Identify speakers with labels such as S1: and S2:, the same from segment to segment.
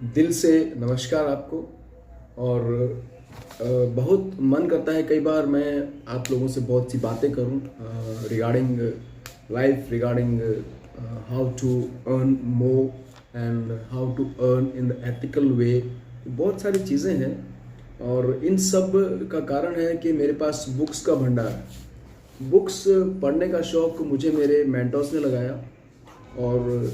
S1: दिल से नमस्कार आपको। और बहुत मन करता है कई बार मैं आप लोगों से बहुत सी बातें करूं regarding life, regarding how to earn more and how to earn in the ethical way. बहुत सारी चीज़ें हैं और इन सब का कारण है कि मेरे पास बुक्स का भंडार है। बुक्स पढ़ने का शौक मुझे मेरे मेंटर्स ने लगाया और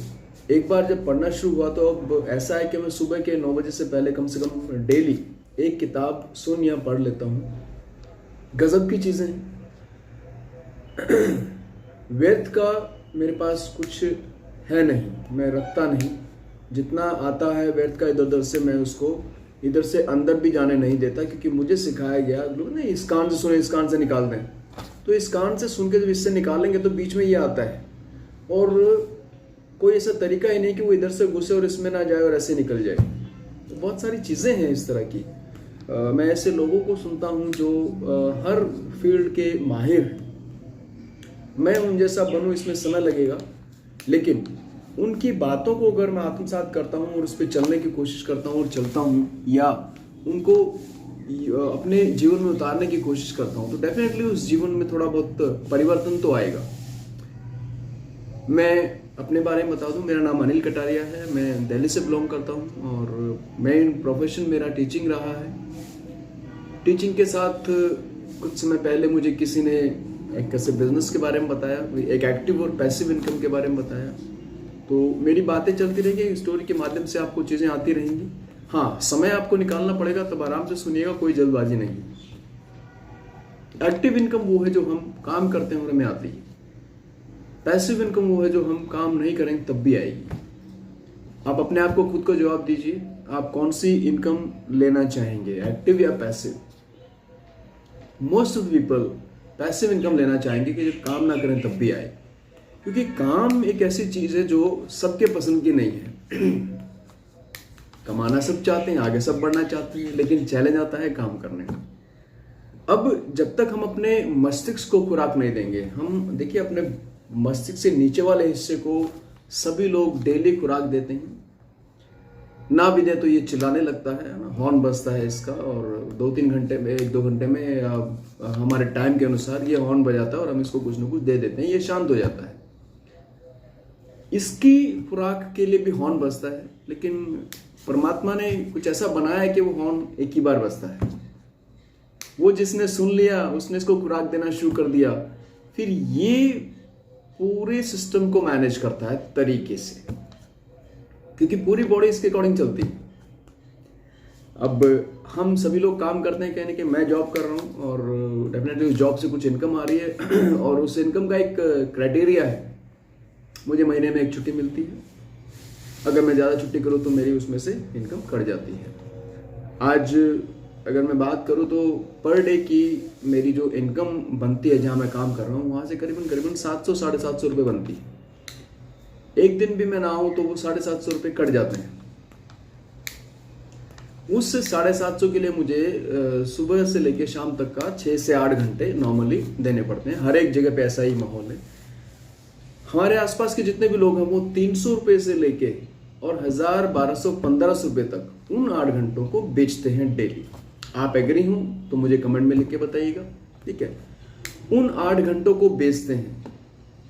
S1: एक बार जब पढ़ना शुरू हुआ तो अब ऐसा है कि मैं सुबह के 9 बजे से पहले कम से कम डेली एक किताब सुन या पढ़ लेता हूँ। गजब की चीज़ें व्यर्थ का मेरे पास कुछ है नहीं, मैं रखता नहीं। जितना आता है व्यर्थ का इधर उधर से मैं उसको इधर से अंदर भी जाने नहीं देता, क्योंकि मुझे सिखाया गया लोग नहीं इस कान से सुने इस कान से निकाल दें। तो इस कान से सुन के जब इससे निकालेंगे तो बीच में ये आता है और कोई ऐसा तरीका ही नहीं कि वो इधर से घुसे और इसमें ना जाए और ऐसे निकल जाए। तो बहुत सारी चीज़ें हैं इस तरह की। मैं ऐसे लोगों को सुनता हूँ जो हर फील्ड के माहिर हैं। मैं उन जैसा बनूँ इसमें समय लगेगा, लेकिन उनकी बातों को अगर मैं आत्मसात करता हूँ और उस पर चलने की कोशिश करता हूँ और चलता हूँ या उनको अपने जीवन में उतारने की कोशिश करता हूँ तो डेफिनेटली उस जीवन में थोड़ा बहुत परिवर्तन तो आएगा। मैं अपने बारे में बता दूं, मेरा नाम अनिल कटारिया है, मैं दिल्ली से बिलोंग करता हूं और मेन प्रोफेशन मेरा टीचिंग रहा है। टीचिंग के साथ कुछ समय पहले मुझे किसी ने एक ऐसे बिजनेस के बारे में बताया, एक एक्टिव और पैसिव इनकम के बारे में बताया। तो मेरी बातें चलती रहेंगी, स्टोरी के माध्यम से आपको चीज़ें आती रहेंगी। हाँ, समय आपको निकालना पड़ेगा, तब आराम से सुनिएगा, कोई जल्दबाजी नहीं। एक्टिव इनकम वो है जो हम काम करते हैं और हमें आती है। पैसिव इनकम वो है जो हम काम नहीं करेंगे तब भी आएगी। आप अपने आप को खुद को जवाब दीजिए, आप कौन सी इनकम लेना चाहेंगे, एक्टिव या passive. Most of people passive income लेना चाहेंगे कि जब काम ना करें तब भी आए, क्योंकि काम एक ऐसी चीज है जो सबके पसंद की नहीं है। कमाना सब चाहते हैं, आगे सब बढ़ना चाहते हैं, लेकिन चैलेंज आता है काम करने का। अब जब तक हम अपने मस्तिष्क को खुराक नहीं देंगे, हम देखिए अपने मस्तिष्क से नीचे वाले हिस्से को सभी लोग डेली खुराक देते हैं, ना भी दे तो ये चिल्लाने लगता है ना, हॉर्न बजता है इसका और 2-3 घंटे में 1-2 घंटे में हमारे टाइम के अनुसार ये हॉर्न बजाता है और हम इसको कुछ ना कुछ दे देते हैं, ये शांत हो जाता है। इसकी खुराक के लिए भी हॉर्न बजता है, लेकिन परमात्मा ने कुछ ऐसा बनाया है कि वो हॉर्न एक ही बार बजता है। वो जिसने सुन लिया उसने इसको खुराक देना शुरू कर दिया, फिर ये पूरे सिस्टम को मैनेज करता है तरीके से, क्योंकि पूरी बॉडी इसके अकॉर्डिंग चलती है। अब हम सभी लोग काम करते हैं, कहने कि मैं जॉब कर रहा हूँ और डेफिनेटली उस जॉब से कुछ इनकम आ रही है और उस इनकम का एक क्राइटेरिया है, मुझे महीने में एक छुट्टी मिलती है। अगर मैं ज़्यादा छुट्टी करूँ तो मेरी उसमें से इनकम कट जाती है। आज अगर मैं बात करूँ तो पर डे की मेरी जो इनकम बनती है जहाँ मैं काम कर रहा हूँ वहाँ से करीबन करीबन 700-750 रुपये बनती है। एक दिन भी मैं ना आऊँ तो वो 750 रुपये कट जाते हैं। उस 750 के लिए मुझे सुबह से लेकर शाम तक का 6 से 8 घंटे नॉर्मली देने पड़ते हैं। हर एक जगह पे ऐसा ही माहौल है। हमारे आसपास के जितने भी लोग हैं वो 300 रुपये से लेके और 1000, 1200, 1500 रुपये तक उन 8 घंटों को बेचते हैं डेली। आप एग्री हूं तो मुझे कमेंट में लिख के बताइएगा, ठीक है। उन 8 घंटों को बेचते हैं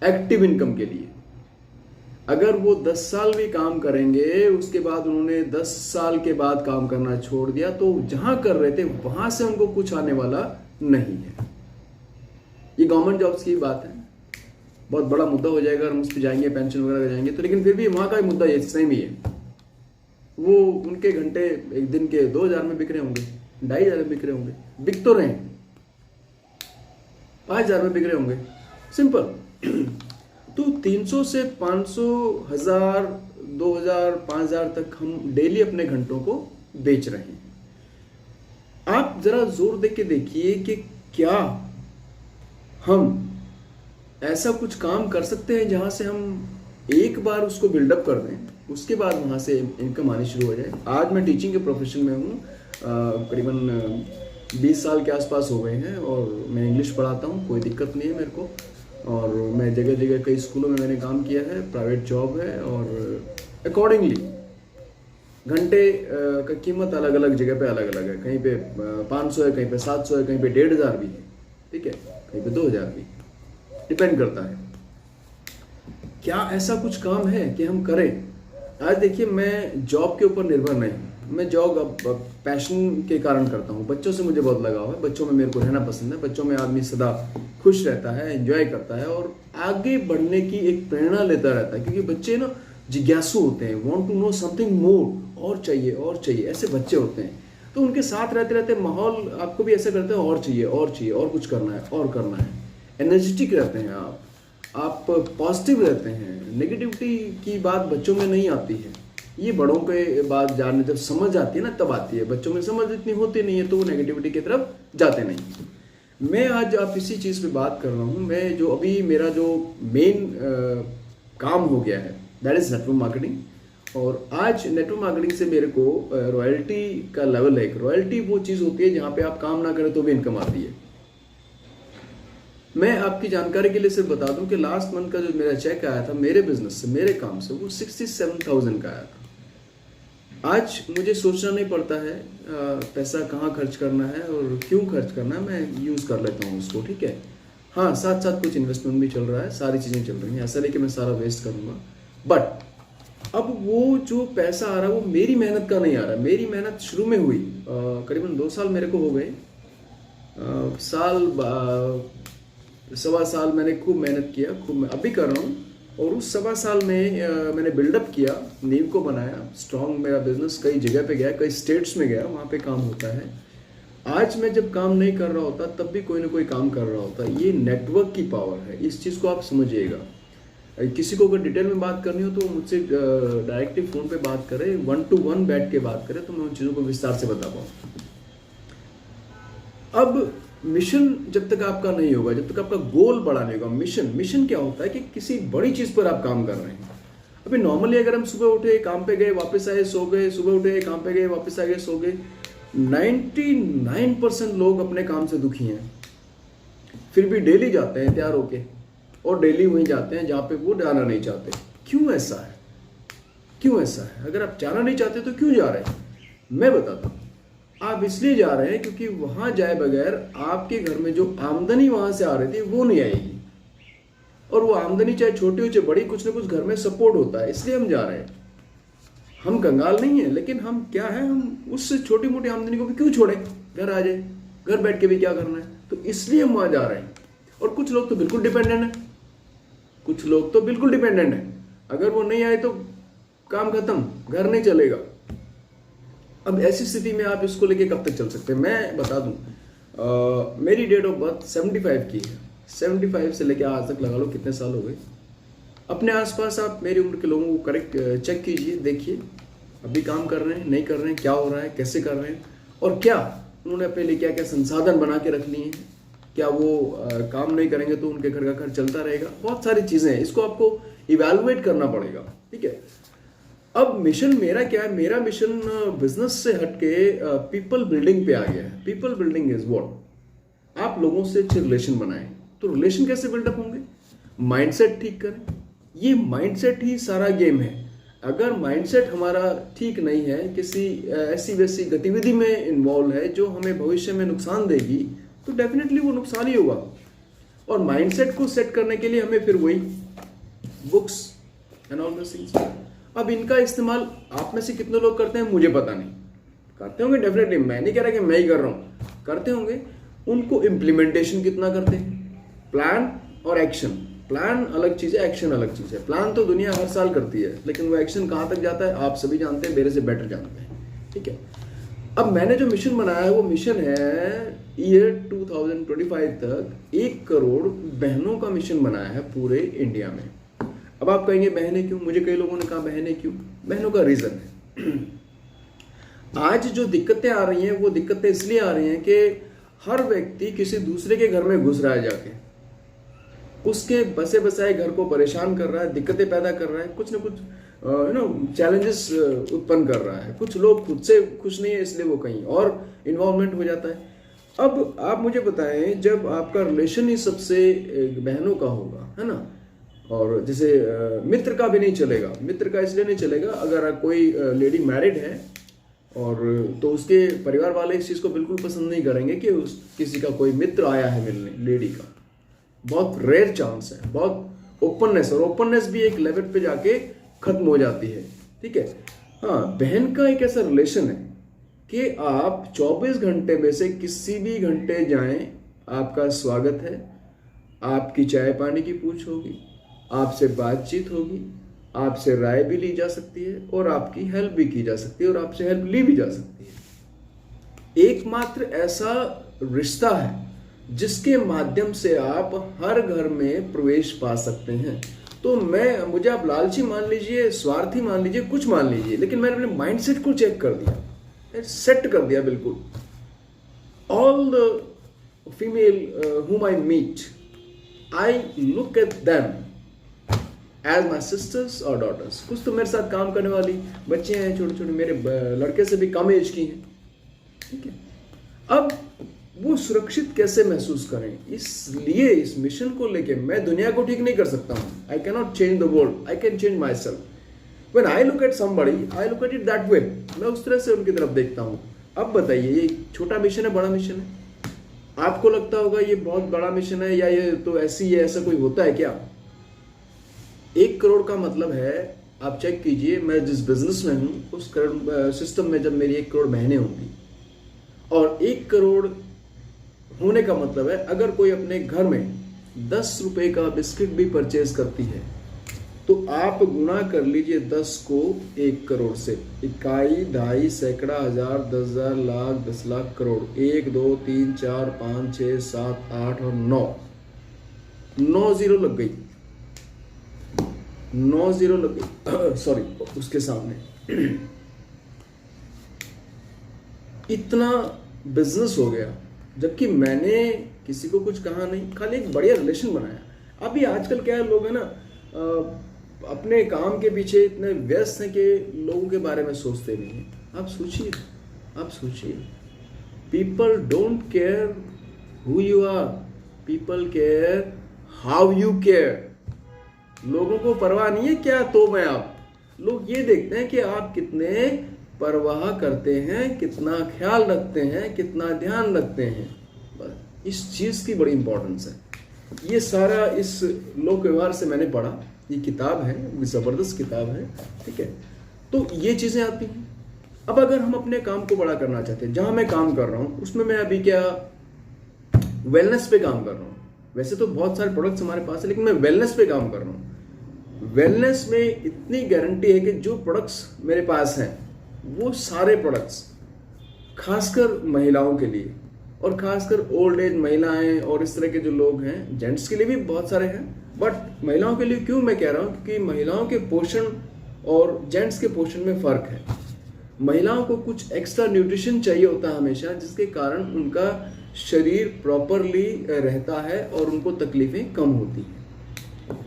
S1: एक्टिव इनकम के लिए। अगर वो 10 साल भी काम करेंगे, उसके बाद उन्होंने 10 साल के बाद काम करना छोड़ दिया, तो जहां कर रहे थे वहां से उनको कुछ आने वाला नहीं है। ये गवर्नमेंट जॉब्स की बात है, बहुत बड़ा मुद्दा हो जाएगा, हम उस पर जाएंगे, पेंशन वगैरह जाएंगे तो, लेकिन फिर भी वहां का मुद्दा ये सेम ही है। वो उनके घंटे एक दिन के 2000 में बिक रहे होंगे, 2500 में बिक रहे होंगे, बिक तो रहे, 5000 में बिक रहे होंगे, सिंपल। तो 300 से 500, 1000, 2000, 5000 तक हम डेली अपने घंटों को बेच रहे हैं। आप जरा जोर दे के देखिए कि क्या हम ऐसा कुछ काम कर सकते हैं जहां से हम एक बार उसको बिल्डअप कर दें, उसके बाद वहां से इनकम आनी शुरू हो जाए। आज मैं टीचिंग के प्रोफेशन में हूँ, करीबन 20 साल के आसपास हो गए हैं और मैं इंग्लिश पढ़ाता हूँ, कोई दिक्कत नहीं है मेरे को। और मैं जगह जगह कई स्कूलों में मैंने काम किया है, प्राइवेट जॉब है और अकॉर्डिंगली घंटे का कीमत अलग अलग जगह पे अलग अलग है, कहीं पे 500 है, कहीं पे 700 है, कहीं पे 1500 भी है, ठीक है, कहीं पे 2000 भी, डिपेंड करता है। क्या ऐसा कुछ काम है कि हम करें? आज देखिए, मैं जॉब के ऊपर निर्भर नहीं हूँ, मैं जॉब अब पैशन के कारण करता हूँ। बच्चों से मुझे बहुत लगाव है, बच्चों में मेरे को रहना पसंद है, बच्चों में आदमी सदा खुश रहता है, एंजॉय करता है और आगे बढ़ने की एक प्रेरणा लेता रहता है, क्योंकि बच्चे ना जिज्ञासु होते हैं, want to know something more, और चाहिए, ऐसे बच्चे होते हैं। तो उनके साथ रहते रहते माहौल आपको भी ऐसा करता है, और चाहिए, और कुछ करना है, एनर्जेटिक रहते हैं आप पॉजिटिव रहते हैं। नेगेटिविटी की बात बच्चों में नहीं आती है, ये बड़ों के बात जानने जब समझ आती है ना तब आती है। बच्चों में समझ इतनी होती नहीं है तो वो नेगेटिविटी की तरफ जाते नहीं। मैं आज आप इसी चीज़ पे बात कर रहा हूँ। मैं जो अभी मेरा जो मेन काम हो गया है दैट इज़ नेटवर्क मार्केटिंग। और आज नेटवर्क मार्केटिंग से मेरे को रॉयल्टी का लेवल है। रॉयल्टी वो चीज़ होती है जहाँ पे आप काम ना करें तो भी इनकम आती है। मैं आपकी जानकारी के लिए सिर्फ बता दूं कि लास्ट मंथ का जो मेरा चेक आया था मेरे बिजनेस से, मेरे काम से, वो 67,000 का आया था। आज मुझे सोचना नहीं पड़ता है पैसा कहाँ खर्च करना है और क्यों खर्च करना है, मैं यूज़ कर लेता हूँ उसको, ठीक है। हाँ, साथ साथ कुछ इन्वेस्टमेंट भी चल रहा है, सारी चीज़ें चल रही हैं, ऐसा नहीं कि मैं सारा वेस्ट करूँगा। बट अब वो जो पैसा आ रहा है वो मेरी मेहनत का नहीं आ रहा है। मेरी मेहनत शुरू में हुई, करीबन 2 साल मेरे को हो गए, सवा साल मैंने खूब मेहनत किया, खूब अभी कर रहा हूँ। और उस सवा साल में मैंने बिल्डअप किया, नींव को बनाया स्ट्रॉन्ग। मेरा बिजनेस कई जगह पे गया, कई स्टेट्स में गया, वहाँ पे काम होता है। आज मैं जब काम नहीं कर रहा होता तब भी कोई ना कोई काम कर रहा होता। ये नेटवर्क की पावर है, इस चीज़ को आप समझिएगा। किसी को अगर डिटेल में बात करनी हो तो मुझसे डायरेक्टली फ़ोन पे बात करें, 1 to 1 बैठ के बात करें तो मैं उन चीज़ों को विस्तार से बता पाऊँ। अब मिशन जब तक आपका नहीं होगा, जब तक आपका गोल बड़ा नहीं होगा। मिशन क्या होता है कि किसी बड़ी चीज़ पर आप काम कर रहे हैं। अभी नॉर्मली अगर हम सुबह उठे, काम पे गए, वापस आए, सो गए, सुबह उठे, काम पे गए, वापस आ गए, सो गए, 99% लोग अपने काम से दुखी हैं। फिर भी डेली जाते हैं तैयार होके और डेली वहीं जाते हैं जहाँ पे वो जाना नहीं चाहते। क्यों ऐसा है? अगर आप जाना नहीं चाहते तो क्यों जा रहे हैं? मैं बताता हूँ। आप इसलिए जा रहे हैं क्योंकि वहां जाए बगैर आपके घर में जो आमदनी वहां से आ रही थी वो नहीं आएगी। और वो आमदनी चाहे छोटी हो चाहे बड़ी, कुछ ना कुछ घर में सपोर्ट होता है, इसलिए हम जा रहे हैं। हम कंगाल नहीं है, लेकिन हम क्या है, हम उससे छोटी मोटी आमदनी को भी क्यों छोड़े, घर आ जाए, घर बैठ के भी क्या करना है, तो इसलिए हम वहां जा रहे हैं। और कुछ लोग तो बिल्कुल डिपेंडेंट है, अगर वो नहीं आए तो काम खत्म, घर नहीं चलेगा। अब ऐसी स्थिति में आप इसको लेके कब तक चल सकते हैं? मैं बता दूं, मेरी डेट ऑफ बर्थ 75 की है। 75 से लेके आज तक लगा लो कितने साल हो गए। अपने आसपास आप मेरी उम्र के लोगों को करेक्ट चेक कीजिए, देखिए अभी काम कर रहे हैं, नहीं कर रहे हैं, क्या हो रहा है, कैसे कर रहे हैं, और क्या उन्होंने अपने लिए क्या क्या संसाधन बना के रख लिए हैं। क्या वो काम नहीं करेंगे तो उनके घर का खर्च चलता रहेगा? बहुत सारी चीज़ें हैं, इसको आपको इवैल्यूएट करना पड़ेगा, ठीक है। अब मिशन मेरा क्या है? मेरा मिशन बिजनेस से हटके पीपल बिल्डिंग पे आ गया है। People building is what? आप लोगों से अच्छे रिलेशन बनाएं। तो रिलेशन कैसे बिल्डअप होंगे? माइंडसेट ठीक करें। ये माइंडसेट ही सारा गेम है। अगर माइंडसेट हमारा ठीक नहीं है, किसी ऐसी वैसी गतिविधि में इन्वॉल्व है जो हमें भविष्य में नुकसान देगी, तो डेफिनेटली वो नुकसान ही होगा। और माइंडसेट को सेट करने के लिए हमें फिर वही books and all this things. अब इनका इस्तेमाल आप में से कितने लोग करते हैं मुझे पता नहीं, करते होंगे डेफिनेटली, मैं नहीं कह रहा कि मैं ही कर रहा हूँ, करते होंगे। उनको इम्प्लीमेंटेशन कितना करते हैं? प्लान और एक्शन। प्लान अलग चीज़ है, एक्शन अलग चीज़ है। प्लान तो दुनिया हर साल करती है, लेकिन वो एक्शन कहाँ तक जाता है आप सभी जानते हैं, मेरे से बेटर जानते हैं, ठीक है। अब मैंने जो मिशन बनाया है वो मिशन है ईयर 2025 तक 1 करोड़ बहनों का मिशन बनाया है पूरे इंडिया में। अब आप कहेंगे बहनें क्यों? मुझे कई लोगों ने कहा बहनें क्यों? बहनों का रीजन है आज जो दिक्कतें आ रही हैं वो दिक्कतें इसलिए आ रही हैं कि हर व्यक्ति किसी दूसरे के घर में घुस रहा है, जाके उसके बसे बसाए घर को परेशान कर रहा है, दिक्कतें पैदा कर रहा है, कुछ ना कुछ चैलेंजेस उत्पन्न कर रहा है। कुछ लोग खुद से खुश नहीं है इसलिए वो कहीं और इन्वॉल्वमेंट हो जाता है। अब आप मुझे बताएं, जब आपका रिलेशन ही सबसे बहनों का होगा, है ना, और जैसे मित्र का भी नहीं चलेगा। मित्र का इसलिए नहीं चलेगा, अगर कोई लेडी मैरिड है और तो उसके परिवार वाले इस चीज़ को बिल्कुल पसंद नहीं करेंगे कि उस किसी का कोई मित्र आया है मिलने, लेडी का। बहुत रेयर चांस है, बहुत ओपननेस, और ओपननेस भी एक लेवल पे जाके खत्म हो जाती है, ठीक है। हाँ, बहन का एक ऐसा रिलेशन है कि आप 24 घंटे में से किसी भी घंटे जाएं, आपका स्वागत है, आपकी चाय पानी की पूछ होगी, आपसे बातचीत होगी, आपसे राय भी ली जा सकती है और आपकी हेल्प भी की जा सकती है और आपसे हेल्प ली भी जा सकती है। एकमात्र ऐसा रिश्ता है जिसके माध्यम से आप हर घर में प्रवेश पा सकते हैं। तो मुझे आप लालची मान लीजिए, स्वार्थी मान लीजिए, कुछ मान लीजिए, लेकिन मैंने अपने माइंडसेट को चेक कर दिया, सेट कर दिया बिल्कुल। All the female whom I meet, I look at them as my sisters or daughters। कुछ तो मेरे साथ काम करने वाली बच्चे हैं, छोटे छोटे, मेरे लड़के से भी कम एज की हैं, ठीक है। अब वो सुरक्षित कैसे महसूस करें, इसलिए इस मिशन को लेके मैं दुनिया को ठीक नहीं कर सकता हूँ। I can not change the world, I can change my self. When I look at somebody, I look at it that way. मैं उस तरह से उनकी तरफ देखता हूँ। अब बताइए, ये छोटा मिशन है, बड़ा मिशन है? आपको लगता होगा ये बहुत बड़ा मिशन है, या ये तो ऐसी है, ऐसा कोई होता है क्या? 1 करोड़ का मतलब है, आप चेक कीजिए, मैं जिस बिजनेस में हूँ उस करोड़ सिस्टम में जब मेरी 1 करोड़ बहनें होंगी, और 1 करोड़ होने का मतलब है अगर कोई अपने घर में 10 रुपए का बिस्किट भी परचेज करती है, तो आप गुणा कर लीजिए 10 को 1 करोड़ से। इकाई, दहाई, सैकड़ा, हजार, 10,000, लाख, 10 लाख, करोड़। 1 2 3 4 5 6 7 8 और 9 जीरो लग गई, 9 जीरो लग गई, सॉरी, उसके सामने। इतना बिजनेस हो गया, जबकि मैंने किसी को कुछ कहा नहीं, खाली एक बढ़िया रिलेशन बनाया। अभी आजकल क्या है, लोग है ना अपने काम के पीछे इतने व्यस्त हैं कि लोगों के बारे में सोचते नहीं हैं। आप सोचिए, people don't care who you are, people care how you care. लोगों को परवाह नहीं है क्या तो मैं आप, लोग ये देखते हैं कि आप कितने परवाह करते हैं, कितना ख्याल रखते हैं, कितना ध्यान रखते हैं। बस इस चीज़ की बड़ी इंपॉर्टेंस है। ये सारा इस लोक व्यवहार से मैंने पढ़ा, ये किताब है, ज़बरदस्त किताब है, ठीक है। तो ये चीज़ें आती हैं। अब अगर हम अपने काम को बड़ा करना चाहते हैं, जहाँ मैं काम कर रहा हूँ उसमें मैं अभी क्या वेलनेस पे काम कर रहा हूँ। वैसे तो बहुत सारे प्रोडक्ट्स हमारे पास है, लेकिन मैं वेलनेस पे काम कर रहा हूँ। वेलनेस में इतनी गारंटी है कि जो प्रोडक्ट्स मेरे पास हैं वो सारे प्रोडक्ट्स खासकर महिलाओं के लिए, और खासकर ओल्ड एज महिलाएं और इस तरह के जो लोग हैं, जेंट्स के लिए भी बहुत सारे हैं, बट महिलाओं के लिए क्यों मैं कह रहा हूँ, क्योंकि महिलाओं के पोषण और जेंट्स के पोषण में फ़र्क है। महिलाओं को कुछ एक्स्ट्रा न्यूट्रिशन चाहिए होता है हमेशा, जिसके कारण उनका शरीर प्रॉपरली रहता है और उनको तकलीफ़ें कम होती हैं।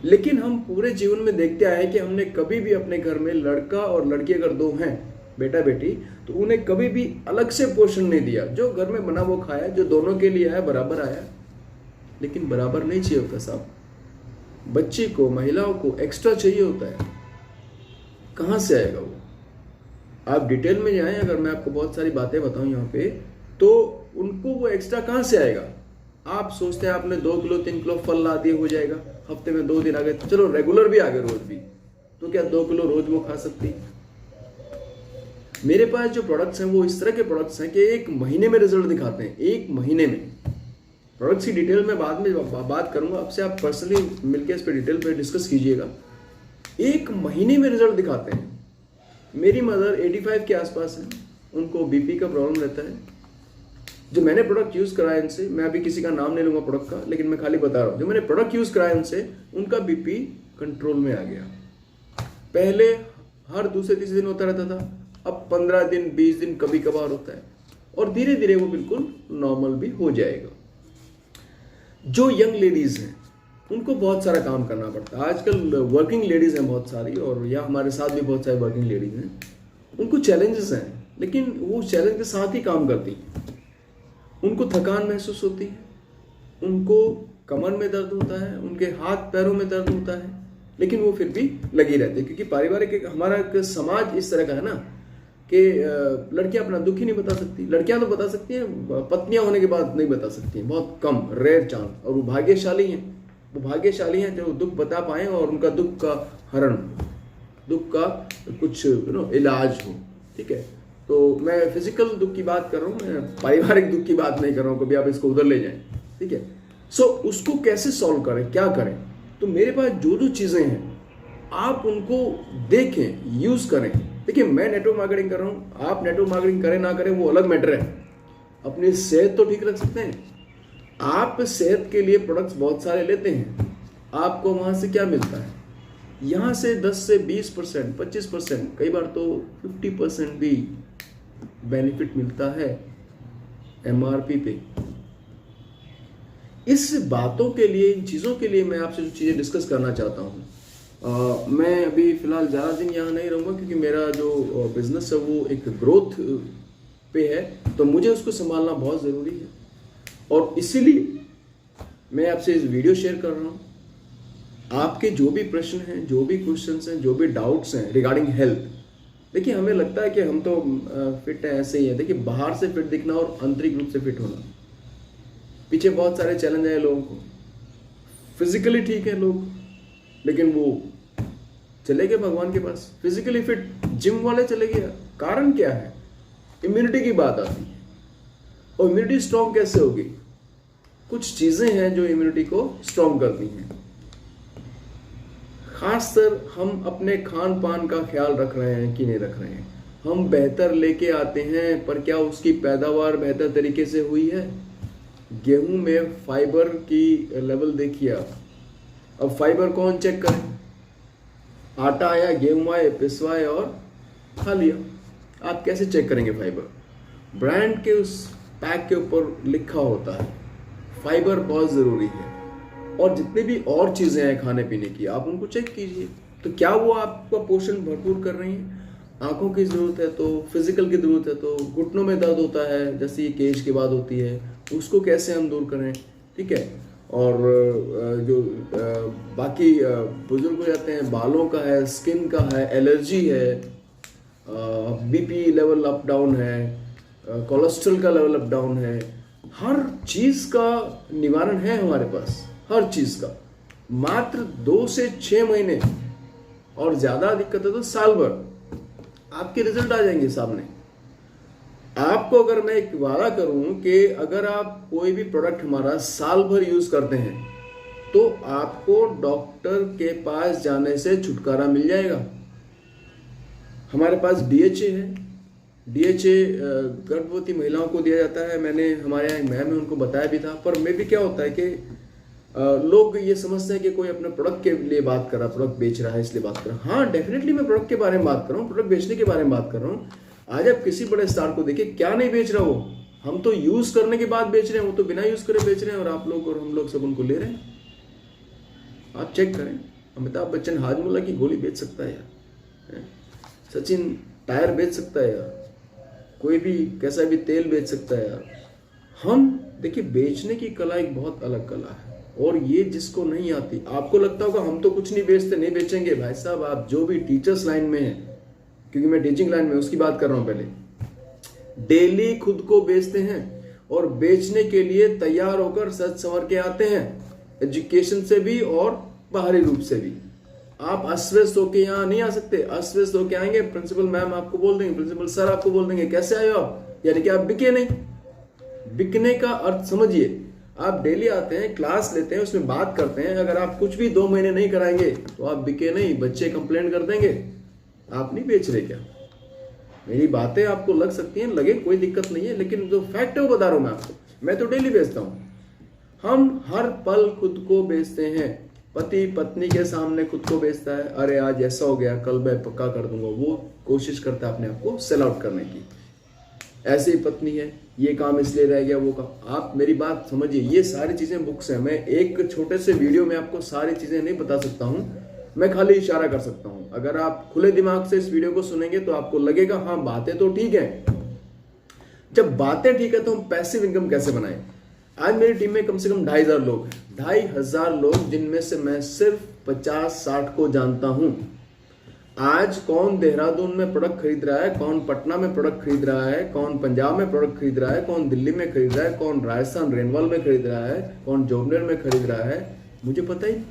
S1: लेकिन हम पूरे जीवन में देखते आए कि हमने कभी भी अपने घर में लड़का और लड़की अगर 2 हैं, बेटा बेटी, तो उन्हें कभी भी अलग से पोषण नहीं दिया। जो घर में बना वो खाया, जो दोनों के लिए आया बराबर आया। लेकिन बराबर नहीं चाहिए होता साहब, बच्ची को, महिलाओं को एक्स्ट्रा चाहिए होता है। कहाँ से आएगा वो? आप डिटेल में जाएं, अगर मैं आपको बहुत सारी बातें बताऊं यहाँ पे, तो उनको वो एक्स्ट्रा कहाँ से आएगा? आप सोचते हैं आपने 2 किलो 3 किलो फल ला दिए हो जाएगा, हफ्ते में 2 दिन आ गए, चलो रेगुलर भी आ गए, रोज भी, तो क्या 2 किलो रोज वो खा सकती है? मेरे पास जो प्रोडक्ट्स हैं वो इस तरह के प्रोडक्ट्स हैं कि 1 महीने में रिजल्ट दिखाते हैं। 1 महीने में। प्रोडक्ट्स की डिटेल में बाद में बात करूंगा आपसे, आप पर्सनली मिलकर इस पर डिटेल पे डिस्कस कीजिएगा। 1 महीने में रिजल्ट दिखाते हैं। मेरी मदर 85 के आसपास है, उनको बीपी का प्रॉब्लम रहता है। जो मैंने प्रोडक्ट यूज़ कराया इनसे, मैं अभी किसी का नाम नहीं लूँगा प्रोडक्ट का, लेकिन मैं खाली बता रहा हूँ, जो मैंने प्रोडक्ट यूज़ कराया उनसे, उनका बीपी कंट्रोल में आ गया। पहले हर दूसरे तीसरे दिन होता रहता था, अब 15 दिन 20 दिन कभी कभार होता है, और धीरे धीरे वो बिल्कुल नॉर्मल भी हो जाएगा। जो यंग लेडीज़ हैं उनको बहुत सारा काम करना पड़ता है। आजकल वर्किंग लेडीज़ हैं बहुत सारी, और या हमारे साथ भी बहुत सारी वर्किंग लेडीज़ हैं। उनको चैलेंजेस हैं, लेकिन वो चैलेंज के साथ ही काम करती हैं। उनको थकान महसूस होती है, उनको कमर में दर्द होता है, उनके हाथ पैरों में दर्द होता है, लेकिन वो फिर भी लगी रहती है, क्योंकि पारिवारिक हमारा एक समाज इस तरह का है ना कि लड़कियां अपना दुख ही नहीं बता सकती। लड़कियां तो बता सकती हैं, पत्नियां होने के बाद नहीं बता सकती हैं, बहुत कम, रेयर चांस। और वो भाग्यशाली हैं, जो दुख बता पाए और उनका दुख का हरण, दुख का कुछ इलाज हो। ठीक है, तो मैं फिजिकल दुख की बात कर रहा हूँ, मैं पारिवारिक दुख की बात नहीं कर रहा हूँ, कभी आप इसको उधर ले जाएं। ठीक है, सो उसको कैसे सॉल्व करें, क्या करें? तो मेरे पास जो चीजें हैं आप उनको देखें, यूज करें। देखिए, मैं नेटवर्क मार्केटिंग कर रहा हूं, आप नेटवर्क मार्केटिंग करें ना करें वो अलग मैटर है। अपनी सेहत तो ठीक रख सकते हैं। आप सेहत के लिए प्रोडक्ट्स बहुत सारे लेते हैं, आपको वहां से क्या मिलता है? यहां से 10 से 20%, 25%, कई बार तो 50% भी बेनिफिट मिलता है MRP पे। इस बातों के लिए, इन चीज़ों के लिए मैं आपसे जो चीज़ें डिस्कस करना चाहता हूँ। मैं अभी फ़िलहाल ज़्यादा दिन यहाँ नहीं रहूँगा, क्योंकि मेरा जो बिज़नेस है वो एक ग्रोथ पे है, तो मुझे उसको संभालना बहुत ज़रूरी है। और इसीलिए मैं आपसे इस वीडियो शेयर कर रहा हूँ। आपके जो भी प्रश्न हैं, जो भी क्वेश्चंस हैं, जो भी डाउट्स हैं रिगार्डिंग हेल्थ, देखिए हमें लगता है कि हम तो फिट हैं, ऐसे ही है। देखिए, बाहर से फिट दिखना और आंतरिक रूप से फिट होना, पीछे बहुत सारे चैलेंज है लोगों को। फिजिकली ठीक है लोग, लेकिन वो चले गए भगवान के पास। फिजिकली फिट जिम वाले चले गए, कारण क्या है? इम्यूनिटी की बात आती है। और इम्यूनिटी स्ट्रॉन्ग कैसे होगी? कुछ चीजें हैं जो इम्यूनिटी को स्ट्रॉन्ग करती हैं। खासकर हम अपने खान पान का ख्याल रख रहे हैं कि नहीं रख रहे हैं? हम बेहतर लेके आते हैं, पर क्या उसकी पैदावार बेहतर तरीके से हुई है? गेहूं में फाइबर की लेवल देखिए आप। अब फाइबर कौन चेक करे? आटा आया, गेहूं आए, पिसवाए और खा लिया। आप कैसे चेक करेंगे फाइबर? ब्रांड के उस पैक के ऊपर लिखा होता है। फाइबर बहुत जरूरी है। और जितनी भी और चीजें हैं खाने पीने की, आप उनको चेक कीजिए। तो क्या वो आपका पोषण भरपूर कर रही हैं? आंखों की जरूरत है तो, फिजिकल की जरूरत है तो, घुटनों में दर्द होता है जैसे ये केश के बाद होती है, उसको कैसे हम दूर करें? ठीक है, और जो बाकी बुजुर्ग हो जाते हैं, बालों का है, स्किन का है, एलर्जी है, BP लेवल अप डाउन है, कोलेस्ट्रॉल का लेवल अप डाउन है, हर चीज का निवारण है हमारे पास, हर चीज का। मात्र 2 से 6 महीने, और ज्यादा दिक्कत है तो साल भर आपके रिजल्ट आ जाएंगे सामने। आपको अगर मैं एक वादा करूं कि अगर आप कोई भी प्रोडक्ट हमारा साल भर यूज करते हैं तो आपको डॉक्टर के पास जाने से छुटकारा मिल जाएगा। हमारे पास DHA है। DHA गर्भवती महिलाओं को दिया जाता है। मैंने, हमारे यहाँ मैम है, उनको बताया भी था। पर मे भी क्या होता है कि लोग ये समझते हैं कि कोई अपने प्रोडक्ट के लिए बात कर रहा है, प्रोडक्ट बेच रहा है इसलिए बात कर रहा है। हाँ, डेफिनेटली मैं प्रोडक्ट के बारे में बात कर रहा हूँ, प्रोडक्ट बेचने के बारे में बात कर रहा हूँ। आज आप किसी बड़े स्टार को देखिए, क्या नहीं बेच रहा वो। हम तो यूज करने के बाद बेच रहे हैं, वो तो बिना यूज करे बेच रहे हैं, और आप लोग और हम लोग सब उनको ले रहे हैं। आप चेक करें, अमिताभ बच्चन हाजमोला की गोली बेच सकता है यार, सचिन टायर बेच सकता है यार, कोई भी कैसा भी तेल बेच सकता है यार। हम देखिए, बेचने की कला एक बहुत अलग कला है, और ये जिसको नहीं आती। आपको लगता होगा हम तो कुछ नहीं बेचते, नहीं बेचेंगे। भाई साहब, आप जो भी टीचर्स लाइन में हैं, क्योंकि मैं टीचिंग लाइन में उसकी बात कर रहा हूं, पहले डेली खुद को बेचते हैं और बेचने के लिए तैयार होकर सज संवर के आते हैं, एजुकेशन से भी और बाहरी रूप से भी। आप अस्वस्थ होके यहाँ नहीं आ सकते। अस्वस्थ होके आएंगे, प्रिंसिपल मैम आपको बोल देंगे, प्रिंसिपल सर आपको बोल देंगे कैसे आए हो आप, यानी कि आप बिके नहीं। बिकने का अर्थ समझिए, आप डेली आते हैं, क्लास लेते हैं, उसमें बात करते हैं। अगर आप कुछ भी 2 महीने नहीं कराएंगे तो आप बिके नहीं, बच्चे कंप्लेंट कर देंगे आप नहीं बेच रहे। क्या मेरी बातें आपको लग सकती हैं, लगे, कोई दिक्कत नहीं है, लेकिन जो फैक्ट है वो बता रहा हूं मैं आपको। मैं तो डेली बेचता हूं। हम हर पल खुद को बेचते हैं। पति पत्नी के सामने खुद को बेचता है, अरे आज ऐसा हो गया, कल मैं पक्का कर दूंगा। वो कोशिश करता है अपने आप को सेल आउट करने की। ऐसे ही पत्नी है, ये काम इसलिए रह गया, वो काम। आप मेरी बात समझिए, ये सारी चीजें बुक्स हैं। मैं एक छोटे से वीडियो में आपको सारी चीजें नहीं बता सकता हूं, मैं खाली इशारा कर सकता हूं। अगर आप खुले दिमाग से इस वीडियो को सुनेंगे तो आपको लगेगा हाँ बातें तो ठीक है। जब बातें ठीक है तो हम पैसिव इनकम कैसे बनाएं? आज मेरी टीम में कम से कम 2500 लोग हैं, 2500 लोग, जिनमें से मैं सिर्फ 50-60 को जानता हूं। आज कौन देहरादून में प्रोडक्ट खरीद रहा है, कौन पटना में प्रोडक्ट खरीद रहा है, कौन पंजाब में प्रोडक्ट खरीद रहा है, कौन दिल्ली में खरीद रहा है, कौन राजस्थान रेनवाल में खरीद रहा है, कौन जोबनेर में खरीद रहा है, मुझे पता ही नहीं।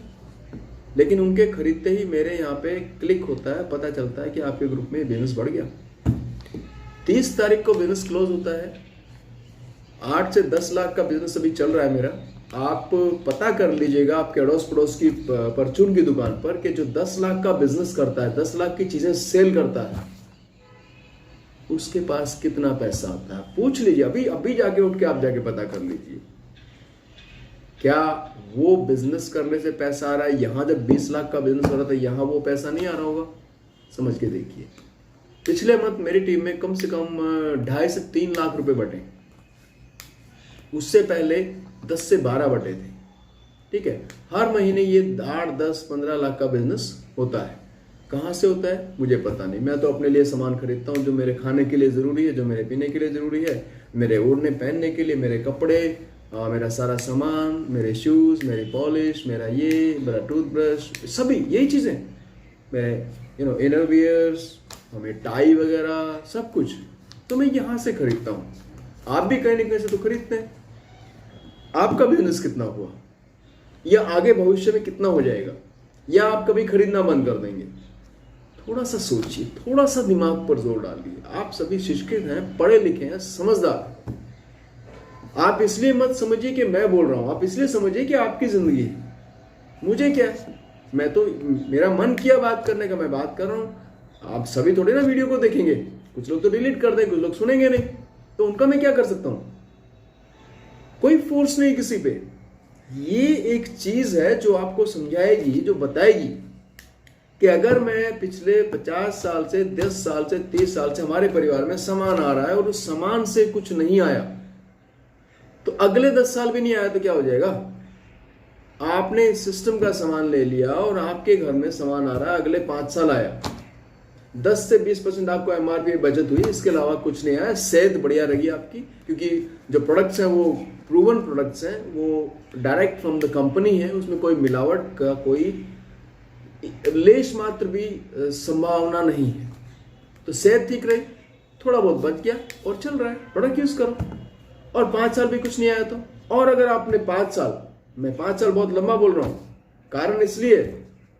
S1: लेकिन उनके खरीदते ही मेरे यहाँ पे क्लिक होता है, पता चलता है कि आपके ग्रुप में बिजनेस बढ़ गया। 30 तारीख को बिजनेस क्लोज होता है। 8 से 10 लाख का बिजनेस अभी चल रहा है मेरा। आप पता कर लीजिएगा आपके अड़ोस पड़ोस की परचून की दुकान पर कि जो 10 लाख का बिजनेस करता है, 10 लाख की चीजें सेल करता है, उसके पास कितना पैसा आता है। पूछ लीजिए, अभी अभी जाके उठ के आप जाके पता कर लीजिए, क्या वो बिजनेस करने से पैसा आ रहा है। यहां जब 20 लाख का बिजनेस हो रहा था, यहां वो पैसा नहीं आ रहा होगा। समझ के देखिए, पिछले मंथ मेरी टीम में कम से कम 2.5 से 3 लाख रुपए बटे। उससे पहले 10 से 12 बटे थे। ठीक है, हर महीने ये 8, 10, 15 लाख का बिजनेस होता है। कहाँ से होता है मुझे पता नहीं। मैं तो अपने लिए सामान खरीदता हूँ जो मेरे खाने के लिए ज़रूरी है, जो मेरे पीने के लिए ज़रूरी है, मेरे ओढ़ने पहनने के लिए, मेरे कपड़े, मेरा सारा सामान, मेरे शूज़, मेरी पॉलिश, मेरा टूथब्रश, सभी यही चीज़ें, मेरे इनर वियर्स, हमें टाई वगैरह सब कुछ तो मैं यहाँ से खरीदता हूँ। आप भी कहीं ना कहीं से तो खरीदते हैं। आपका बिजनेस कितना हुआ, या आगे भविष्य में कितना हो जाएगा, या आप कभी खरीदना बंद कर देंगे। थोड़ा सा सोचिए, थोड़ा सा दिमाग पर जोर डालिए। आप सभी शिक्षित हैं, पढ़े लिखे हैं, समझदार। आप इसलिए मत समझिए कि मैं बोल रहा हूं, आप इसलिए समझिए कि आपकी जिंदगी है। मुझे क्या, मैं तो, मेरा मन किया बात करने का, मैं बात कर रहा हूं। आप सभी थोड़े ना वीडियो को देखेंगे, कुछ लोग तो डिलीट कर दें, कुछ लोग सुनेंगे नहीं, तो उनका मैं क्या कर सकता हूं। कोई फोर्स नहीं किसी पे। ये एक चीज है जो आपको समझाएगी, जो बताएगी कि अगर मैं पिछले 50 साल से, 10 साल से, 30 साल से हमारे परिवार में सामान आ रहा है और उस सामान से कुछ नहीं आया, तो अगले 10 साल भी नहीं आया तो क्या हो जाएगा। आपने इस सिस्टम का सामान ले लिया और आपके घर में सामान आ रहा है, अगले 5 साल आया, 10 से 20% आपको एमआरपी बचत हुई, इसके अलावा कुछ नहीं आया। सेहत बढ़िया रहेगी आपकी, क्योंकि जो प्रोडक्ट्स हैं वो प्रूवन प्रोडक्ट्स हैं, वो डायरेक्ट फ्रॉम द कंपनी है, उसमें कोई मिलावट का कोई लेश मात्र भी संभावना नहीं है। तो सेहत ठीक रही, थोड़ा बहुत बच गया और चल रहा है, प्रोडक्ट यूज करो। और 5 साल भी कुछ नहीं आया तो, और अगर आपने 5 साल, मैं 5 साल बहुत लंबा बोल रहा हूं, कारण इसलिए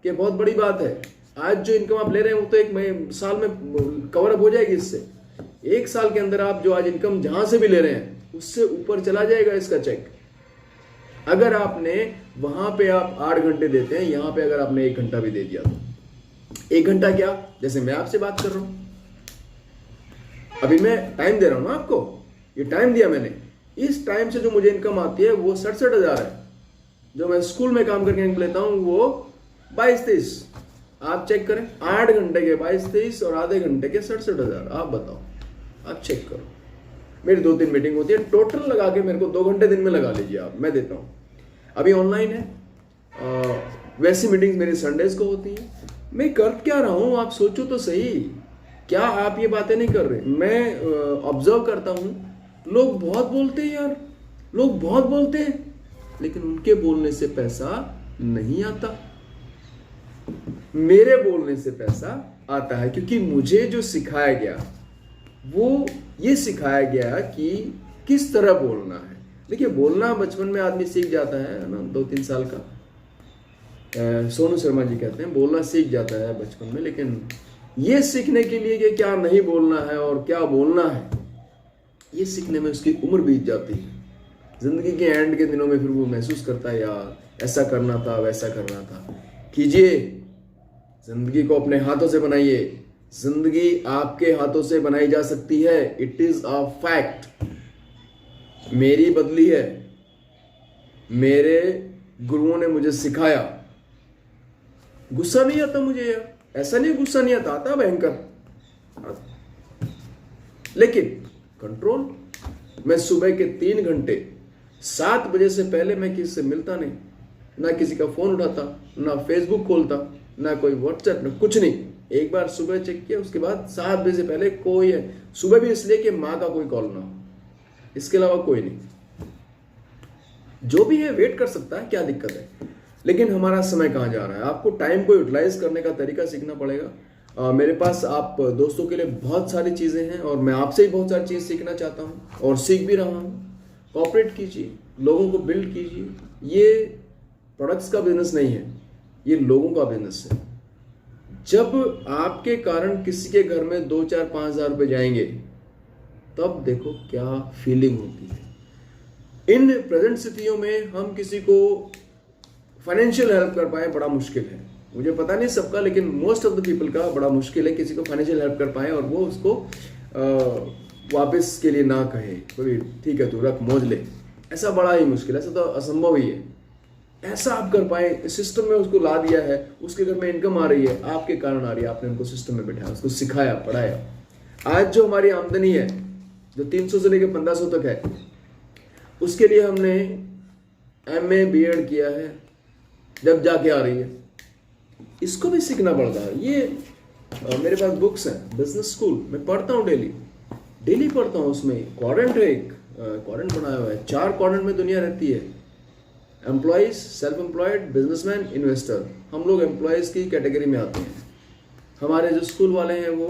S1: कि बहुत बड़ी बात है। आज जो इनकम आप ले रहे हैं वो तो एक साल में कवर अप हो जाएगी। इससे 1 साल के अंदर आप जो आज इनकम जहां से भी ले रहे हैं उससे ऊपर चला जाएगा इसका चेक। अगर आपने वहां पे आप 8 घंटे देते हैं, यहां पे अगर आपने 1 घंटा भी दे दिया तो 1 घंटा क्या, जैसे मैं आपसे बात कर रहा हूं, अभी मैं टाइम दे रहा हूं ना आपको, ये टाइम दिया मैंने, इस टाइम से जो मुझे इनकम आती है वो 67,000 है। जो मैं स्कूल में काम करके लेता हूं वो 22-23। आप चेक करें, 8 घंटे के 22-23 और आधे घंटे के 67,000। आप बताओ, आप चेक करो। मेरी 2-3 मीटिंग होती है, टोटल लगा के मेरे को 2 घंटे दिन में लगा लीजिए आप, मैं देता हूँ। अभी ऑनलाइन है, वैसी मीटिंग्स मेरी संडेज को होती हैं। मैं कर क्या रहा हूँ, आप सोचो तो सही। क्या आप ये बातें नहीं कर रहे? मैं ऑब्जर्व करता हूँ, लोग बहुत बोलते हैं यार, लोग बहुत बोलते हैं, लेकिन उनके बोलने से पैसा नहीं आता। मेरे बोलने से पैसा आता है, क्योंकि मुझे जो सिखाया गया वो ये सिखाया गया कि किस तरह बोलना है। देखिए, बोलना बचपन में आदमी सीख जाता है ना, 2-3 साल का। सोनू शर्मा जी कहते हैं बोलना सीख जाता है बचपन में, लेकिन ये सीखने के लिए कि क्या नहीं बोलना है और क्या बोलना है, ये सीखने में उसकी उम्र बीत जाती है। जिंदगी के एंड के दिनों में फिर वो महसूस करता है, यार ऐसा करना था, वैसा करना था। कीजिए, जिंदगी को अपने हाथों से बनाइए। जिंदगी आपके हाथों से बनाई जा सकती है, इट इज अ फैक्ट। मेरी बदली है, मेरे गुरुओं ने मुझे सिखाया। गुस्सा नहीं आता मुझे यार, ऐसा नहीं गुस्सा नहीं आता भयंकर, लेकिन कंट्रोल। मैं सुबह के 3 घंटे 7 बजे से पहले मैं किसी से मिलता नहीं, ना किसी का फोन उठाता, ना फेसबुक खोलता, ना कोई व्हाट्सएप, ना कुछ नहीं। एक बार सुबह चेक किया, उसके बाद 7 बजे से पहले कोई है। सुबह भी इसलिए कि माँ का कोई कॉल ना हो, इसके अलावा कोई नहीं। जो भी है वेट कर सकता है, क्या दिक्कत है। लेकिन हमारा समय कहाँ जा रहा है? आपको टाइम को यूटिलाइज करने का तरीका सीखना पड़ेगा। मेरे पास आप दोस्तों के लिए बहुत सारी चीज़ें हैं और मैं आपसे ही बहुत सारी चीज़ सीखना चाहता हूँ और सीख भी रहा हूँ। कॉपरेट कीजिए, लोगों को बिल्ड कीजिए। ये प्रोडक्ट्स का बिजनेस नहीं है, ये लोगों का बिजनेस है। जब आपके कारण किसी के घर में 2, 4, 5 हज़ार रुपये जाएंगे, तब देखो क्या फीलिंग होती है। इन प्रेजेंट स्थितियों में हम किसी को फाइनेंशियल हेल्प कर पाए बड़ा मुश्किल है। मुझे पता नहीं सबका, लेकिन मोस्ट ऑफ द पीपल का बड़ा मुश्किल है किसी को फाइनेंशियल हेल्प कर पाए और वो उसको वापस के लिए ना कहे, कोई ठीक है तू रख मौज ले। ऐसा बड़ा ही मुश्किल है, ऐसा तो असंभव ही है। ऐसा आप कर पाए, सिस्टम में उसको ला दिया है, उसके घर में इनकम आ रही है, आपके कारण आ रही है, आपने उनको सिस्टम में बैठाया, उसको सिखाया, पढ़ाया। आज जो हमारी आमदनी है, जो 300 से लेकर 1500 तक है, उसके लिए हमने MA BEd किया है, जब जाके आ रही है। इसको भी सीखना पड़ता है। ये मेरे पास बुक्स हैं, बिजनेस स्कूल, मैं पढ़ता हूँ डेली पढ़ता हूँ। उसमें क्वाड्रेंट है, एक क्वाड्रेंट बनाया हुआ है। 4 क्वाड्रेंट में दुनिया रहती है, employees, self employed, businessman, investor. हम लोग एम्प्लॉयज की कैटेगरी में आते हैं। हमारे जो स्कूल वाले हैं वो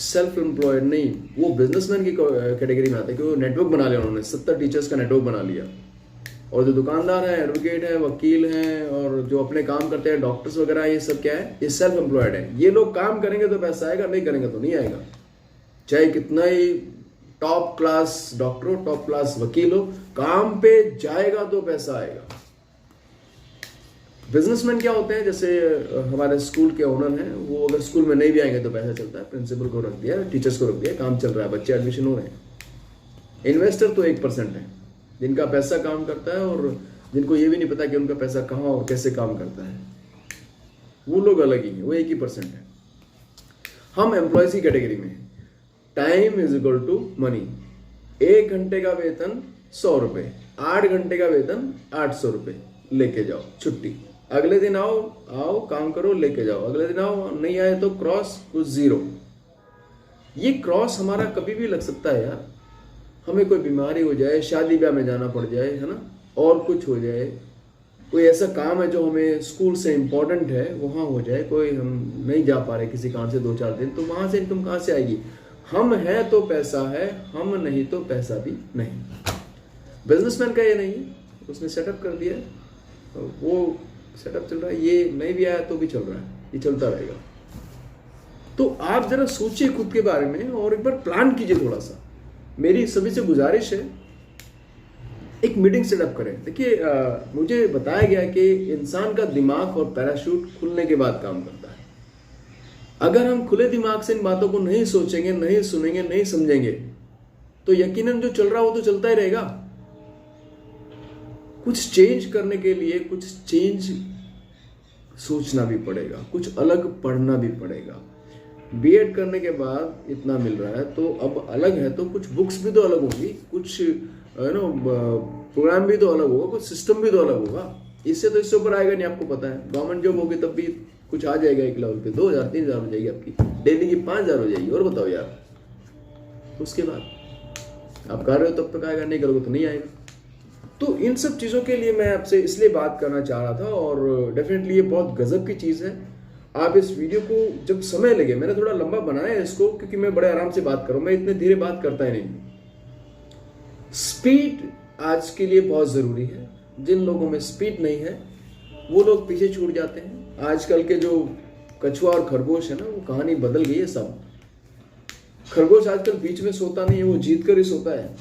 S1: सेल्फ एम्प्लॉयड नहीं, वो बिजनेसमैन की कैटेगरी में आते हैं, क्योंकि नेटवर्क बना लिया उन्होंने, 70 टीचर्स का नेटवर्क बना लिया। और जो दुकानदार हैं, एडवोकेट हैं, वकील हैं, और जो अपने काम करते हैं, डॉक्टर्स वगैरह, ये सब क्या है? ये सेल्फ एम्प्लॉयड है। ये लोग काम करेंगे तो पैसा आएगा, नहीं करेंगे तो नहीं आएगा। चाहे कितना ही टॉप क्लास डॉक्टर हो, टॉप क्लास वकील हो, काम पे जाएगा तो पैसा आएगा। बिजनेसमैन क्या होते हैं? जैसे हमारे स्कूल के ओनर हैं, वो अगर स्कूल में नहीं भी आएंगे तो पैसा चलता है, प्रिंसिपल को रख दिया, टीचर्स को रख दिया, काम चल रहा है, बच्चे एडमिशन हो रहे हैं। इन्वेस्टर तो 1% है, जिनका पैसा काम करता है और जिनको ये भी नहीं पता कि उनका पैसा कहाँ और कैसे काम करता है। वो लोग अलग ही हैं, वो 1% है। हम एम्प्लॉयज की कैटेगरी में हैं। Time is equal to money. 1 घंटे का वेतन 100 रुपये, 8 घंटे का वेतन 800 रुपये, लेके जाओ, छुट्टी। अगले दिन आओ काम करो, लेके जाओ। अगले दिन आओ, नहीं आए तो क्रॉस, कुछ 0। ये क्रॉस हमारा कभी भी लग सकता है यार। हमें कोई बीमारी हो जाए, शादी ब्याह में जाना पड़ जाए, है ना, और कुछ हो जाए, कोई ऐसा काम है जो हमें स्कूल से इम्पोर्टेंट है, वहाँ हो जाए, कोई हम नहीं जा पा रहे किसी कारण से 2-4 दिन, तो वहाँ से इनकम कहाँ से आएगी? हम हैं तो पैसा है, हम नहीं तो पैसा भी नहीं। बिजनेसमैन का ये नहीं है, उसने सेटअप कर दिया, वो सेटअप चल रहा है, ये नहीं भी आया तो भी चल रहा है, ये चलता रहेगा। तो आप जरा सोचिए खुद के बारे में और एक बार प्लान कीजिए थोड़ा सा। मेरी सभी से गुजारिश है, एक मीटिंग सेटअप करें। देखिए, मुझे बताया गया कि इंसान का दिमाग और पैराशूट खुलने के बाद काम करता है। अगर हम खुले दिमाग से इन बातों को नहीं सोचेंगे, नहीं सुनेंगे, नहीं समझेंगे, तो यकीनन जो चल रहा है वो तो चलता ही रहेगा। कुछ चेंज करने के लिए कुछ चेंज सोचना भी पड़ेगा, कुछ अलग पढ़ना भी पड़ेगा। BEd करने के बाद इतना मिल रहा है तो अब अलग है, तो कुछ बुक्स भी तो अलग होंगी, कुछ प्रोग्राम भी तो अलग होगा, कुछ सिस्टम भी तो अलग होगा। इससे तो इससे ऊपर आएगा नहीं, आपको पता है। गवर्नमेंट जॉब होगी तब भी कुछ आ जाएगा एक लेवल पे, 2000 3000 हो जाएगी आपकी, डेली की 5000 हो जाएगी। और बताओ यार, उसके बाद आप कर रहे हो तब तक आएगा, नहीं करोगे तो नहीं आएगा। तो इन सब चीज़ों के लिए मैं आपसे इसलिए बात करना चाह रहा था, और डेफिनेटली ये बहुत गजब की चीज़ है। आप इस वीडियो को जब समय लगे, मैंने थोड़ा लंबा बनाया है इसको, क्योंकि मैं बड़े आराम से बात करूँ, मैं इतने धीरे बात करता ही नहीं। स्पीड आज के लिए बहुत ज़रूरी है। जिन लोगों में स्पीड नहीं है वो लोग पीछे छूट जाते हैं। आजकल के जो कछुआ और खरगोश है ना, वो कहानी बदल गई है सब। खरगोश आजकल बीच में सोता नहीं है, वो जीत कर ही सोता है।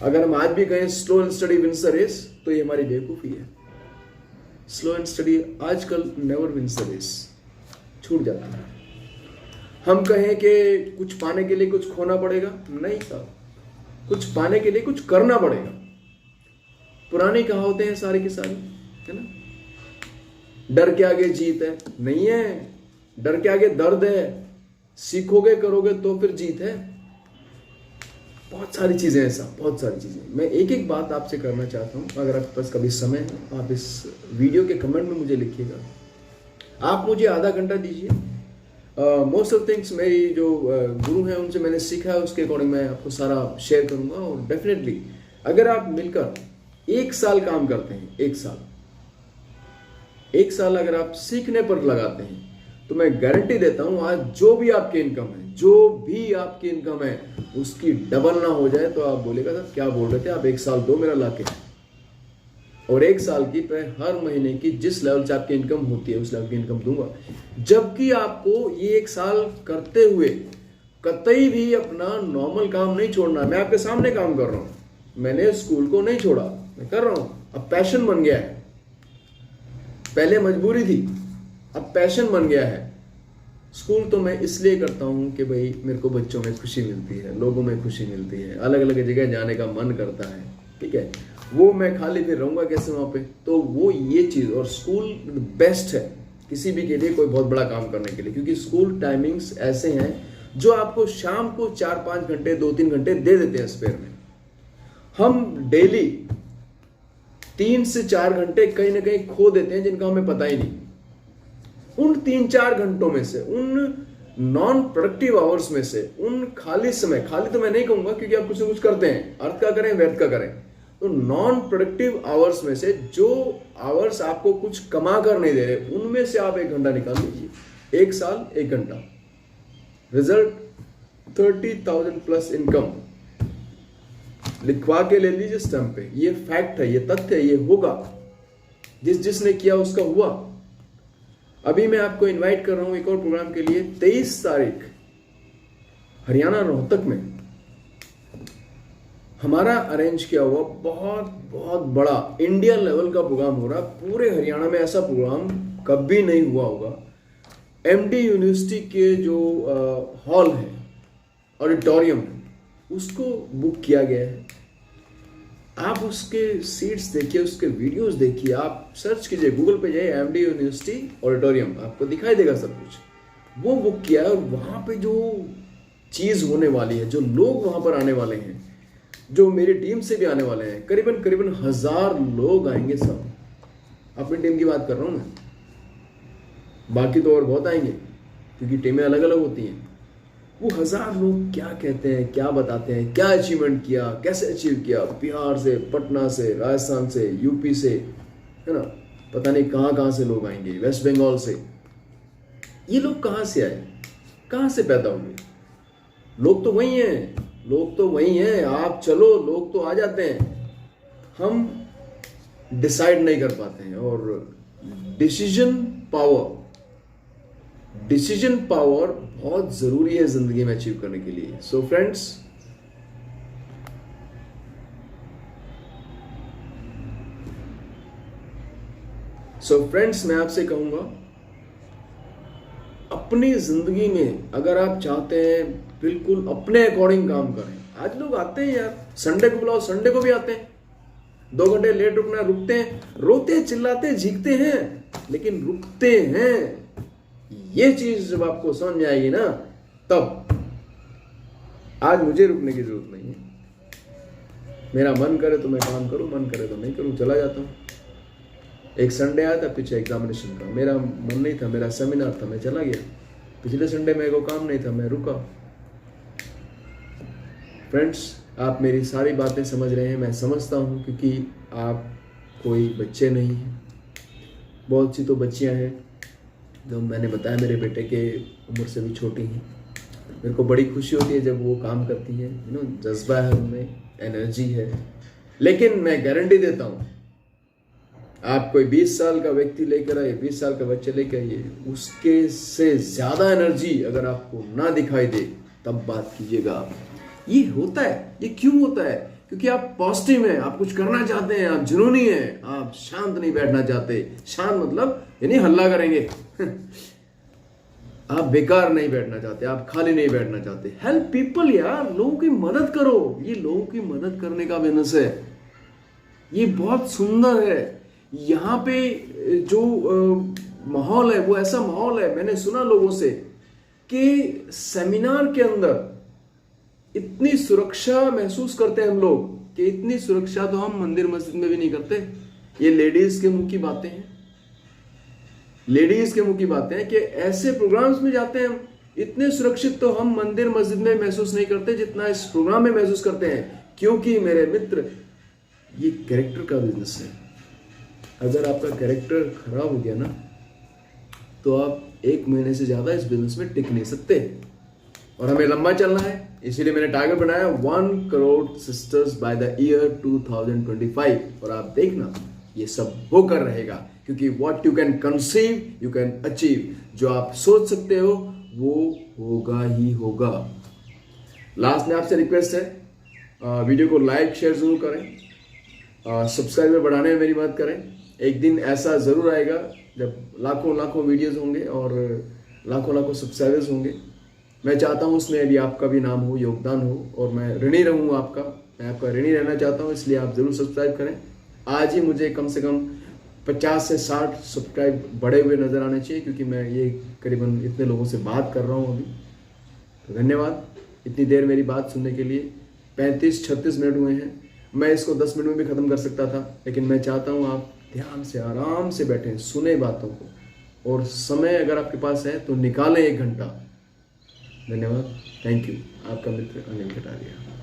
S1: अगर हम आज भी कहें slow and steady wins the race, तो ये हमारी बेवकूफ़ी है। स्लो एंड स्टडी आजकल नेवर विंस द रेस, छूट जाता है। हम कहें कि कुछ पाने के लिए कुछ खोना पड़ेगा, नहीं साहब, कुछ पाने के लिए कुछ करना पड़ेगा। पुरानी कहावतें हैं सारी की सारी, है ना। डर के आगे जीत है, नहीं है। डर के आगे दर्द है, सीखोगे करोगे तो फिर जीत है। बहुत सारी चीज़ें हैं साहब, बहुत सारी चीज़ें। मैं एक एक बात आपसे करना चाहता हूँ। अगर आपके पास कभी समय है, आप इस वीडियो के कमेंट में मुझे लिखिएगा। आप मुझे आधा घंटा दीजिए। मोस्ट ऑफ थिंग्स मेरी जो गुरु हैं उनसे मैंने सीखा है, उसके अकॉर्डिंग मैं आपको सारा शेयर करूँगा। और डेफिनेटली अगर आप मिलकर 1 साल काम करते हैं, 1 साल, 1 साल अगर आप सीखने पर लगाते हैं तो मैं गारंटी देता हूं आज जो भी आपकी इनकम है, जो भी आपकी इनकम है उसकी डबल ना हो जाए तो आप बोलेगा सर क्या बोल रहे थे आप, 1 साल दो मेरा लाके। और 1 साल की मैं हर महीने की जिस लेवल से आपकी इनकम होती है उस लेवल की इनकम दूंगा। जबकि आपको ये 1 साल करते हुए कतई भी अपना नॉर्मल काम नहीं छोड़ना। मैं आपके सामने काम कर रहा हूं, मैंने स्कूल को नहीं छोड़ा, मैं कर रहा हूं, अब पैशन बन गया है। पहले मजबूरी थी, अब पैशन बन गया है। स्कूल तो मैं इसलिए करता हूं कि भाई मेरे को बच्चों में खुशी मिलती है, लोगों में खुशी मिलती है, अलग अलग जगह जाने का मन करता है, ठीक है। वो मैं खाली फिर रहूंगा कैसे वहां पे, तो वो ये चीज, और स्कूल बेस्ट है किसी भी के लिए कोई बहुत बड़ा काम करने के लिए, क्योंकि स्कूल टाइमिंग्स ऐसे हैं जो आपको शाम को 4-5 घंटे 2-3 घंटे दे देते हैं स्पेयर में। हम डेली 3 से 4 घंटे कहीं ना कहीं खो देते हैं जिनका हमें पता ही नहीं। उन 3-4 घंटों में से, उन नॉन प्रोडक्टिव आवर्स में से, उन खाली समय, खाली तो मैं नहीं कहूंगा क्योंकि आप कुछ ना कुछ करते हैं, अर्थ का करें व्यर्थ का करें, तो नॉन प्रोडक्टिव आवर्स में से जो आवर्स आपको कुछ कमा कर नहीं दे रहे उनमें से आप 1 घंटा निकाल लीजिए। 1 साल 1 घंटा, रिजल्ट 30,000 प्लस इनकम। लिखवा के ले लीजिए स्टैंप पे, ये फैक्ट है, ये तथ्य है, ये होगा। जिसने किया उसका हुआ। अभी मैं आपको इनवाइट कर रहा हूं एक और प्रोग्राम के लिए। 23 तारीख हरियाणा रोहतक में हमारा अरेंज किया हुआ बहुत बहुत बड़ा इंडिया लेवल का प्रोग्राम हो रहा। पूरे हरियाणा में ऐसा प्रोग्राम कभी नहीं हुआ होगा। एमडी यूनिवर्सिटी के जो हॉल है, ऑडिटोरियम है, उसको बुक किया गया है। आप उसके सीट्स देखिए, उसके वीडियोस देखिए, आप सर्च कीजिए, गूगल पे जाइए, एमडी यूनिवर्सिटी ऑडिटोरियम, आपको दिखाई देगा सब कुछ। वो बुक किया है और वहाँ पे जो चीज़ होने वाली है, जो लोग वहाँ पर आने वाले हैं, जो मेरी टीम से भी आने वाले हैं, करीबन 1000 लोग आएंगे। सब अपनी टीम की बात कर रहा हूँ मैं, बाकी तो और बहुत आएंगे क्योंकि टीमें अलग अलग होती हैं। वो 1000 लोग क्या कहते हैं, क्या बताते हैं, क्या अचीवमेंट किया, कैसे अचीव किया, बिहार से, पटना से, राजस्थान से, यूपी से, है ना, पता नहीं कहाँ कहाँ से लोग आएंगे, वेस्ट बंगाल से। ये लोग कहाँ से आए, कहाँ से पैदा हुए? लोग तो वही हैं, लोग तो वही हैं। आप चलो, लोग तो आ जाते हैं, हम डिसाइड नहीं कर पाते हैं। और डिसीजन पावर बहुत जरूरी है जिंदगी में अचीव करने के लिए। सो फ्रेंड्स, मैं आपसे कहूंगा अपनी जिंदगी में अगर आप चाहते हैं बिल्कुल अपने अकॉर्डिंग काम करें। आज लोग आते हैं यार, संडे को बुलाओ, संडे को भी आते हैं, 2 घंटे लेट रुकना, रुकते हैं, रोते चिल्लाते झीकते हैं, लेकिन रुकते हैं। ये चीज जब आपको समझ में आएगी ना, तब आज मुझे रुकने की जरूरत नहीं है। मेरा मन करे तो मैं काम करूं, मन करे तो नहीं करूं, चला जाता हूं। एक संडे आया था पीछे एग्जामिनेशन का, मेरा मन नहीं था, मेरा सेमिनार था, मैं चला गया। पिछले संडे मेरे को काम नहीं था, मैं रुका। फ्रेंड्स, आप मेरी सारी बातें समझ रहे हैं, मैं समझता हूं, क्योंकि आप कोई बच्चे नहीं हैं। बहुत सी तो बच्चियां हैं जो मैंने बताया मेरे बेटे के उम्र से भी छोटी हैं। मेरे को बड़ी खुशी होती है जब वो काम करती हैं, जज्बा है उनमें, एनर्जी है। लेकिन मैं गारंटी देता हूँ, आप कोई 20 साल का व्यक्ति लेकर आइए, 20 साल का बच्चे लेकर आइए, उसके से ज़्यादा एनर्जी अगर आपको ना दिखाई दे तब बात कीजिएगा आप। ये होता है, ये क्यों होता है? क्योंकि आप पॉजिटिव हैं, आप कुछ करना चाहते हैं, आप जुनूनी हैं, आप शांत नहीं बैठना चाहते। शांत मतलब यानी हल्ला करेंगे आप बेकार नहीं बैठना चाहते, आप खाली नहीं बैठना चाहते। हेल्प पीपल यार, लोगों की मदद करो। ये लोगों की मदद करने का बिजनेस है, ये बहुत सुंदर है। यहाँ पे जो माहौल है वो ऐसा माहौल है, मैंने सुना लोगों से कि सेमिनार के अंदर इतनी सुरक्षा महसूस करते हैं हम लोग कि इतनी सुरक्षा तो हम मंदिर मस्जिद में भी नहीं करते। ये लेडीज के मुंह की बातें हैं, लेडीज के मुंह की बातें हैं कि ऐसे प्रोग्राम्स में जाते हैं हम, इतने सुरक्षित तो हम मंदिर मस्जिद में महसूस नहीं करते जितना इस प्रोग्राम में महसूस करते हैं। क्योंकि मेरे मित्र, ये कैरेक्टर का बिजनेस है। अगर आपका कैरेक्टर खराब हो गया ना, तो आप 1 महीने से ज़्यादा इस बिजनेस में टिक नहीं सकते। और हमें लंबा चलना है, इसीलिए मैंने टारगेट बनाया 1 crore sisters by the year 2025। और आप देखना ये सब होकर रहेगा, क्योंकि what you can conceive you can achieve. जो आप सोच सकते हो वो होगा ही होगा। लास्ट में आपसे रिक्वेस्ट है, वीडियो को लाइक शेयर जरूर करें, सब्सक्राइबर बढ़ाने में मेरी मदद करें। एक दिन ऐसा जरूर आएगा जब लाखों लाखों वीडियोस होंगे और लाखों लाखों सब्सक्राइबर्स होंगे। मैं चाहता हूँ उसमें भी आपका भी नाम हो, योगदान हो, और मैं ऋणी रहूँ आपका, मैं आपका ऋणी रहना चाहता हूँ। इसलिए आप ज़रूर सब्सक्राइब करें। आज ही मुझे कम से कम 50 से 60 सब्सक्राइब बढ़े हुए नज़र आने चाहिए, क्योंकि मैं ये करीबन इतने लोगों से बात कर रहा हूँ अभी। तो धन्यवाद इतनी देर मेरी बात सुनने के लिए। 35-36 मिनट हुए हैं। मैं इसको 10 मिनट में भी ख़त्म कर सकता था, लेकिन मैं चाहता हूँ आप ध्यान से आराम से बैठें, सुने बातों को, और समय अगर आपके पास है तो निकालें 1 घंटा। धन्यवाद, थैंक यू। आपका मित्र अनिल कटारिया।